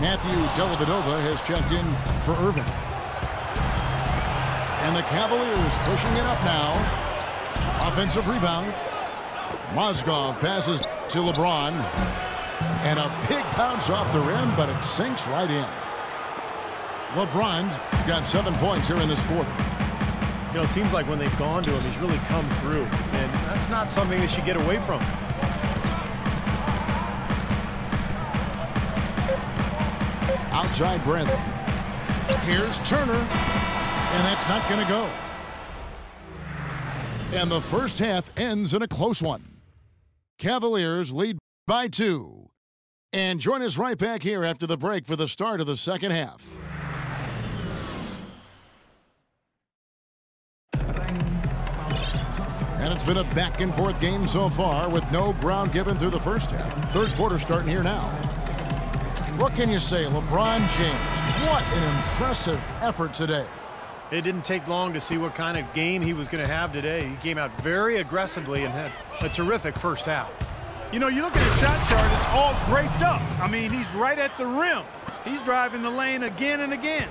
Matthew Dellavedova has checked in for Irving. And the Cavaliers pushing it up now. Offensive rebound. Mozgov passes to LeBron. And a big bounce off the rim, but it sinks right in. LeBron's got 7 points here in this quarter. You know, it seems like when they've gone to him, he's really come through. And that's not something they should get away from. Outside Brent. Here's Turner. And that's not going to go. And the first half ends in a close one. Cavaliers lead by 2. And join us right back here after the break for the start of the second half. And it's been a back-and-forth game so far with no ground given through the first half. Third quarter starting here now. What can you say, LeBron James? What an impressive effort today. It didn't take long to see what kind of game he was going to have today. He came out very aggressively and had a terrific first half. You know, you look at his shot chart, it's all graped up. I mean, he's right at the rim. He's driving the lane again and again.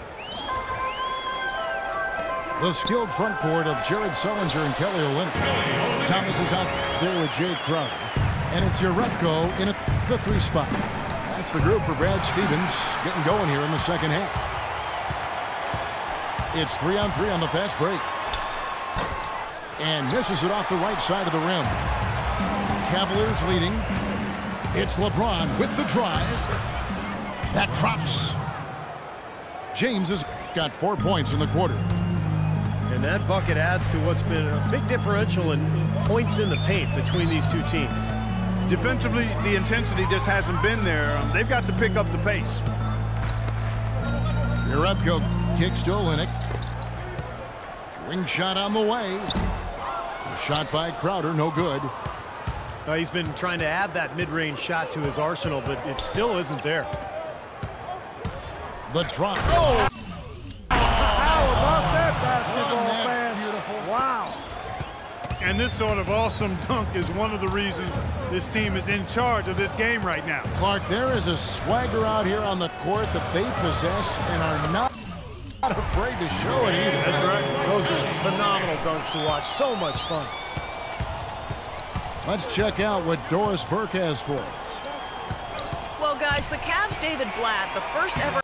The skilled front court of Jared Sullinger and Kelly Olynyk. Thomas is out there with Jay Crowder. And it's Jerebko in at the 3 spot. That's the group for Brad Stevens getting going here in the second half. It's 3-on-3 on the fast break. And misses it off the right side of the rim. Cavaliers leading. It's LeBron with the drive. That drops. James has got 4 points in the quarter. And that bucket adds to what's been a big differential in points in the paint between these two teams. Defensively, the intensity just hasn't been there. They've got to pick up the pace. Jerebko kicks to Olynyk. Ring shot on the way. A shot by Crowder, no good. He's been trying to add that mid-range shot to his arsenal, but it still isn't there. The drop. Oh! How about that basketball, man? Beautiful. Wow. And this sort of awesome dunk is one of the reasons this team is in charge of this game right now. Clark, there is a swagger out here on the court that they possess and are not afraid to show it either. That's right. Those are phenomenal dunks to watch. So much fun. Let's check out what Doris Burke has for us. Well, guys, the Cavs' David Blatt, the first ever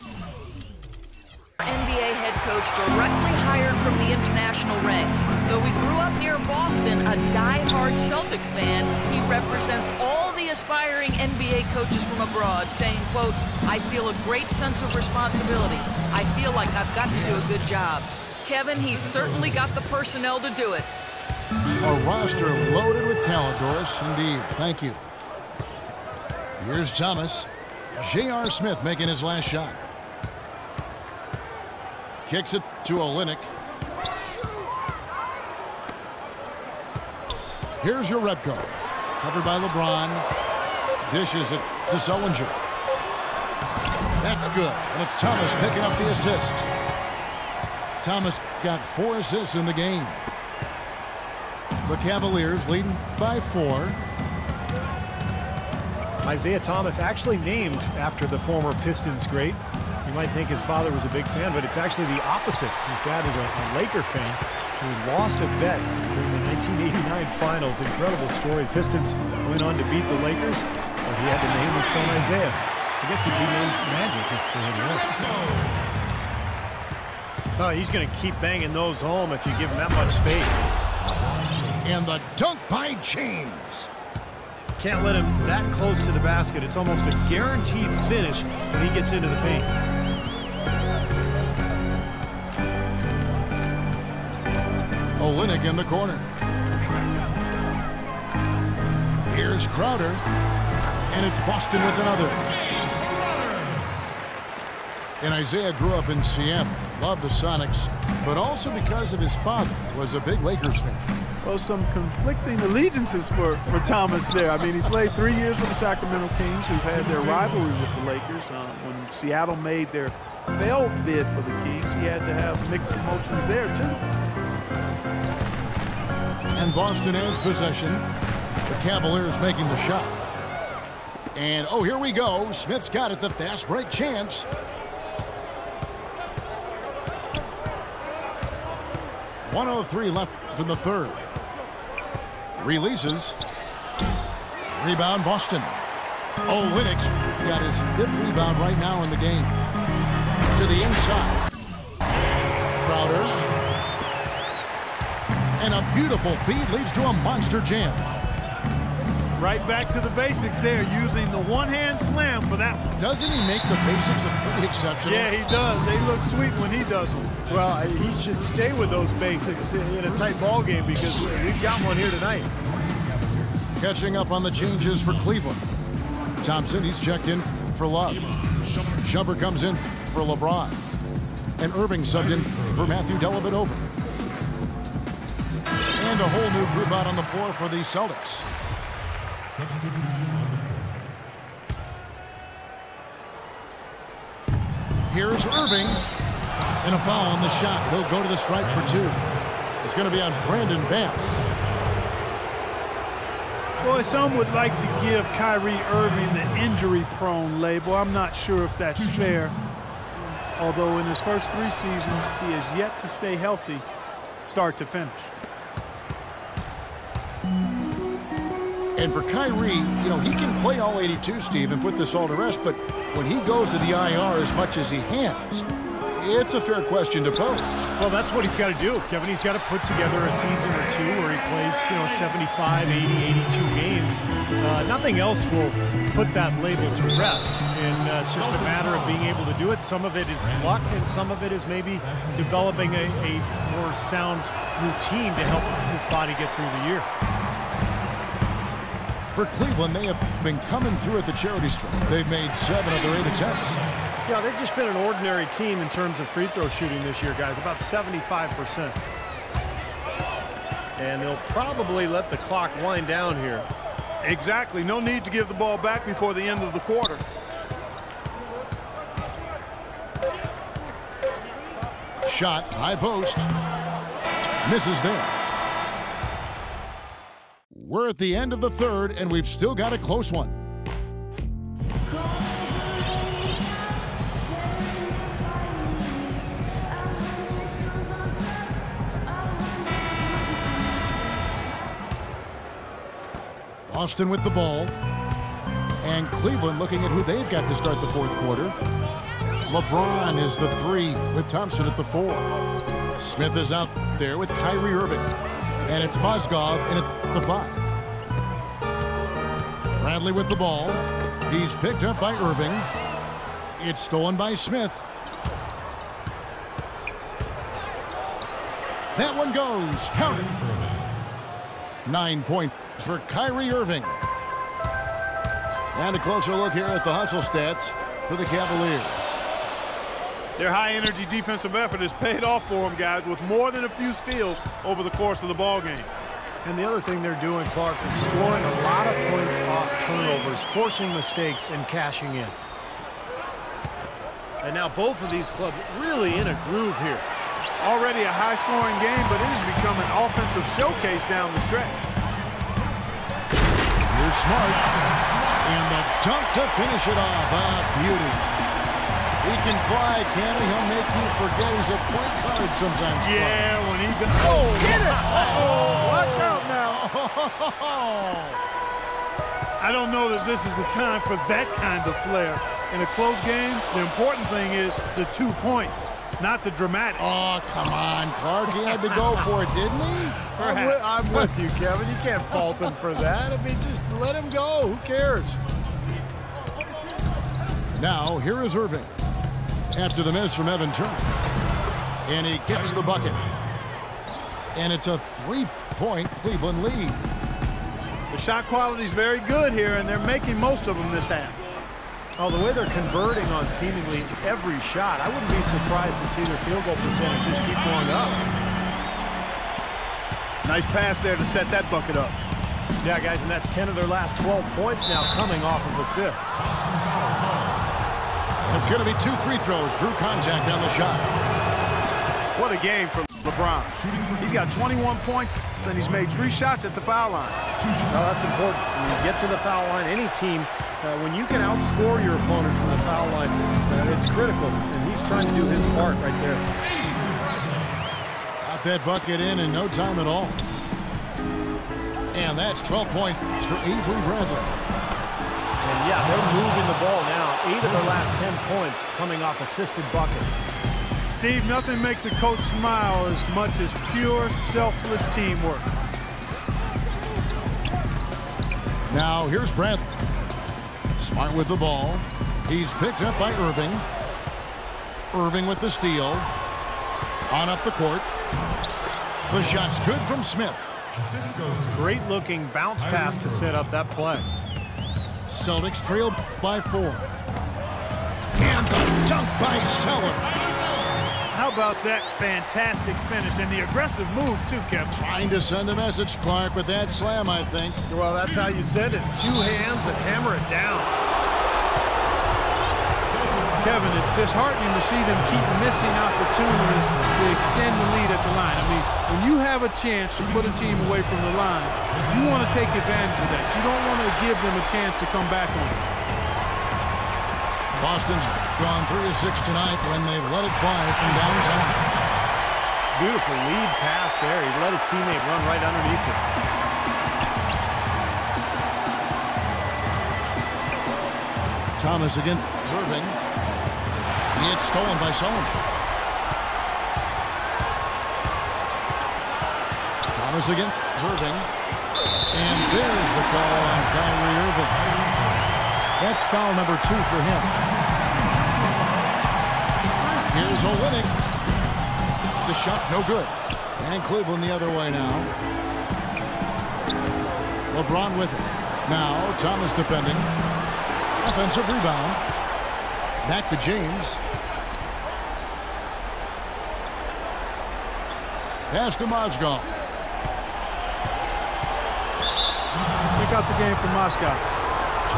NBA head coach directly hired from the international ranks. Though he grew up near Boston, a die-hard Celtics fan, he represents all the aspiring NBA coaches from abroad, saying, quote, "I feel a great sense of responsibility. I feel like I've got to do a good job." Kevin, he's certainly got the personnel to do it. A roster loaded with talent, Doris. Indeed. Thank you. Here's Thomas. J.R. Smith making his last shot. Kicks it to Olynyk. Here's Jerebko. Covered by LeBron. Dishes it to Sullinger. That's good. And it's Thomas picking up the assist. Thomas got 4 assists in the game. The Cavaliers leading by 4. Isaiah Thomas actually named after the former Pistons great. You might think his father was a big fan, but it's actually the opposite. His dad is a Laker fan who lost a bet during the 1989 finals. Incredible story. Pistons went on to beat the Lakers, so he had to name his son Isaiah. I guess he'd be named Magic if they had won. Oh, he's going to keep banging those home if you give him that much space. And the dunk by James. Can't let him that close to the basket. It's almost a guaranteed finish when he gets into the paint. Olynyk in the corner. Here's Crowder. And it's Boston with another. And Isaiah grew up in Seattle. Loved the Sonics. But also because of his father was a big Lakers fan. Well, some conflicting allegiances for Thomas there. I mean, he played 3 years with the Sacramento Kings, who've had their rivalry with the Lakers. When Seattle made their failed bid for the Kings, he had to have mixed emotions there, too. And Boston has possession. The Cavaliers making the shot. And, oh, here we go. Smith's got it, the fast break chance. .103 left in the third. Releases. Rebound, Boston. Olynyk got his 5th rebound right now in the game. To the inside. Crowder. And a beautiful feed leads to a monster jam. Right back to the basics there, using the one-hand slam for that one. Doesn't he make the basics look pretty exceptional? Yeah, he does. They look sweet when he does them. Well, he should stay with those basics in a tight ball game because we've got one here tonight. Catching up on the changes for Cleveland. Thompson, he's checked in for Love. Shumpert comes in for LeBron. And Irving subbed in for Matthew Dellavedova. And a whole new group out on the floor for the Celtics. Here's Irving. And a foul on the shot. He'll go to the stripe for 2. It's going to be on Brandon Bass. Boy, some would like to give Kyrie Irving the injury-prone label. I'm not sure if that's fair. Although in his first 3 seasons, he has yet to stay healthy start to finish. And for Kyrie, you know, he can play all 82, Steve, and put this all to rest, but when he goes to the IR as much as he has, it's a fair question to pose. Well, that's what he's got to do, Kevin. He's got to put together a season or 2 where he plays, 75, 80, 82 games. Nothing else will put that label to rest, and it's just a matter of being able to do it. Some of it is luck, and some of it is maybe developing a more sound routine to help his body get through the year. For Cleveland, they have been coming through at the charity stripe. They've made 7 of their 8 attempts. Yeah, they've just been an ordinary team in terms of free throw shooting this year, guys, about 75%. And they'll probably let the clock wind down here. Exactly. No need to give the ball back before the end of the quarter. Shot, high post. Misses there. We're at the end of the third, and we've still got a close one. Boston with the ball. And Cleveland looking at who they've got to start the fourth quarter. LeBron is the 3 with Thompson at the 4. Smith is out there with Kyrie Irving. And it's Mozgov in at the 5. Bradley with the ball. He's picked up by Irving. It's stolen by Smith. That one goes. Counted. 9 points for Kyrie Irving. And a closer look here at the hustle stats for the Cavaliers. Their high-energy defensive effort has paid off for them, guys, with more than a few steals over the course of the ball game. And the other thing they're doing, Clark, is scoring a lot of points off turnovers, forcing mistakes, and cashing in. And now both of these clubs really in a groove here. Already a high-scoring game, but it has become an offensive showcase down the stretch. Here's Smart. And the dunk to finish it off. Beauty. He can fly, can he? He'll make you forget he's a point guard sometimes. Yeah, when he can. Oh, get it! Uh-oh, watch out now. I don't know that this is the time for that kind of flair. In a close game, the important thing is the 2 points, not the dramatics. Oh, come on, Clark. He had to go for it, didn't he? I'm with you, Kevin. You can't fault him for that. I mean, just let him go. Who cares? Now, here is Irving. After the miss from Evan Turner. And he gets the bucket. And it's a 3-point Cleveland lead. The shot quality is very good here, and they're making most of them this half. Oh, the way they're converting on seemingly every shot, I wouldn't be surprised to see their field goal percentage just keep going up. Nice pass there to set that bucket up. Yeah, guys, and that's 10 of their last 12 points now coming off of assists. It's going to be 2 free throws. Drew contact on the shot. What a game for LeBron. He's got 21 points, and he's made 3 shots at the foul line. Well, that's important. When you get to the foul line, any team When you can outscore your opponent from the foul line, it's critical, and he's trying to do his part right there. Got that bucket in no time at all. And that's 12 points for Avery Bradley. And yeah, they're moving the ball now. 8 of their last 10 points coming off assisted buckets. Steve, nothing makes a coach smile as much as pure, selfless teamwork. Now here's Bradley. Smart with the ball. He's picked up by Irving. Irving with the steal. On up the court. The shot's good from Smith. Great looking bounce pass to set up that play. Celtics trail by 4. And the dunk by Zeller. How about that fantastic finish and the aggressive move too, Kevin? Trying to send a message, Clark, with that slam, I think. Well, that's how you send it. 2 hands and hammer it down. Kevin, it's disheartening to see them keep missing opportunities to extend the lead at the line. I mean, when you have a chance to put a team away from the line, you want to take advantage of that. You don't want to give them a chance to come back on it. Boston's gone 3 of 6 tonight when they've let it fly from downtown. Beautiful lead pass there. He let his teammate run right underneath it. Thomas against Irving. It's stolen by Sullinger. Thomas again, Irving. And there's the call on Kyrie Irving. That's foul number 2 for him. Here's Olynyk. The shot no good. And Cleveland the other way now. LeBron with it. Now Thomas defending. Offensive rebound. Back to James. Pass to Mozgov. Check out the game for Mozgov.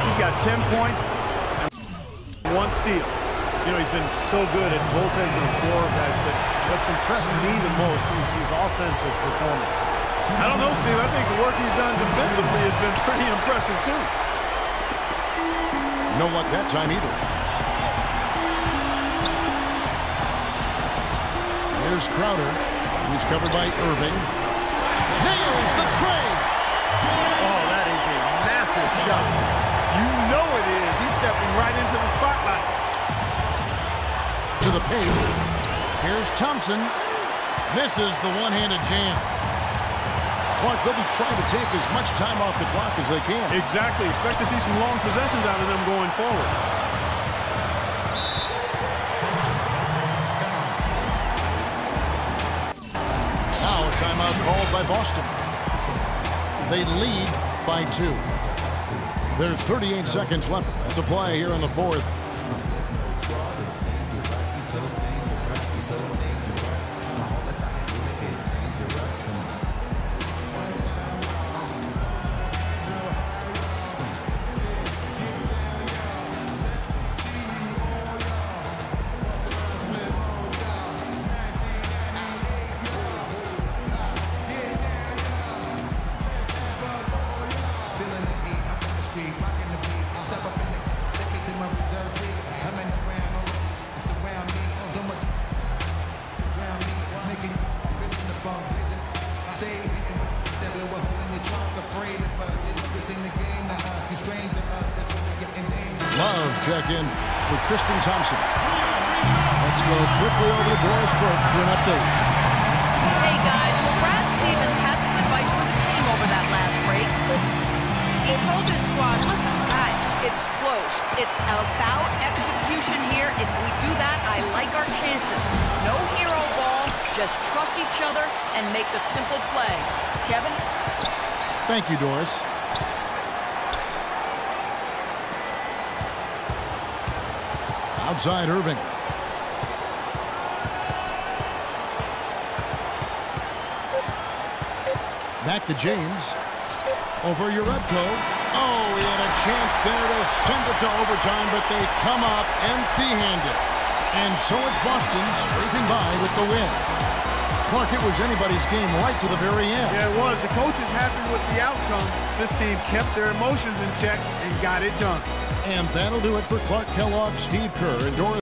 He's got 10 points and 1 steal. You know, he's been so good at both ends of the floor, guys, but what's impressed me the most is his offensive performance. I don't know, Steve. I think the work he's done defensively has been pretty impressive, too. No luck that time either. Here's Crowder, who's covered by Irving. Nails the tray! Oh, that is a massive shot. You know it is. He's stepping right into the spotlight. To the paint. Here's Thompson. Misses the one-handed jam. Clark, they'll be trying to take as much time off the clock as they can. Exactly. Expect to see some long possessions out of them going forward. Now a timeout called by Boston. They lead by 2. There's 38 seconds left to play here in the 4th. Love check in for Tristan Thompson. Let's go quickly over to Doris Burke for an update. Hey guys, well Brad Stevens had some advice for the team over that last break. He told his squad, listen guys, it's close. It's about execution here. If we do that, I like our chances. No hero ball, just trust each other and make the simple play. Kevin? Thank you, Doris. Outside Irving. Back to James. Over Urepko. Oh, he had a chance there to send it to overtime, but they come up empty-handed. And so it's Boston scraping by with the win. Clark, it was anybody's game right to the very end. Yeah, it was. The coach is happy with the outcome. This team kept their emotions in check and got it done. And that'll do it for Clark Kellogg, Steve Kerr, and Doris